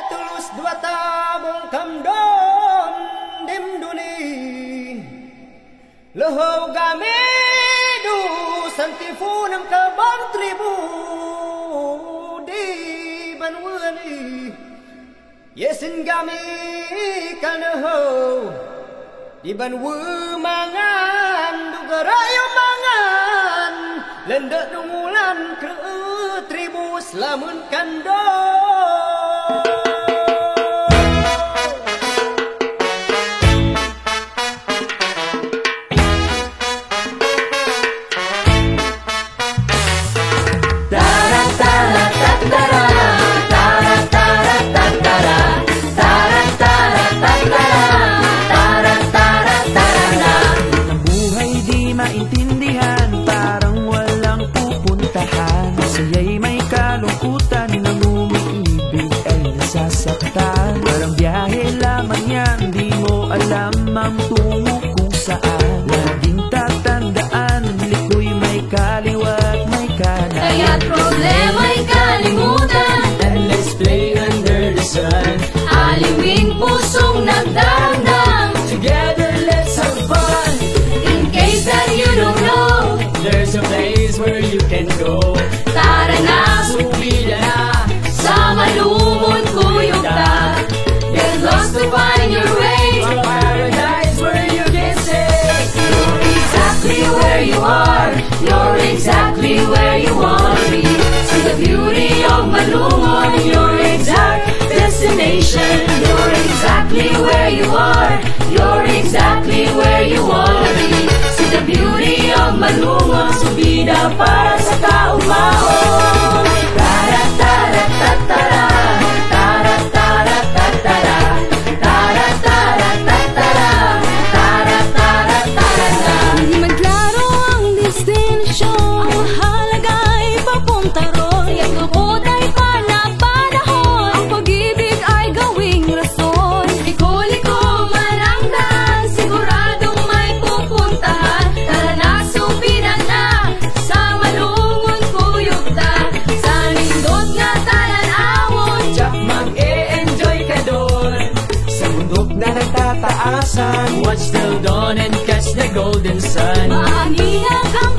Tulus dua tabung kamdon dim duni Leho gamedu santifunam kabang tribu di banwani Yesin gami kanaho di banwu mangan dugarayo mangan lendak dungulan ke tribu selamun kandon maintindihan, parang walang pupuntahan. Masaya'y may kalungkutan, nang umiibig ay nasasaktan. Parang biyahe lamang yan, di mo alam ang tungo kung saan. Laging tatandaan, liko'y may kaliwat, may kanan. Kaya't problema'y kalimutan, And let's play under the sun. aliwing pusong nagdarandam. Together let's have fun. In case that you don't know, There's a place where you can go. tara na, Sumila na. sa malumon kuyog ka. Get lost to find your way. A paradise where you can say You're exactly where you are, you're exactly where you want to be. See the beauty of Malumon, your exact destination. You're exactly where you are, you're exactly where you want to be. See the beauty of Malumon, subida para sa kaumahon. Tara tara tatara, tara tara tatara, tara tara tatara, tara tara tatara. Hindi magklaro ang destinasyon, ang mahalaga ay papunta ron. Kaya't lukot ay panapanahon, ang pag-ibig ay gawing rason. Liko-liko man ang daan, siguradong may pupuntahan. Tara na, subinan na, sa malungon kuyog ta. Sa lindot nga talan-awon, Tsak mag-e-enjoy ka doon. Sa bundok na nagtataasan. Watch till dawn and catch the golden sun. maanghihag ang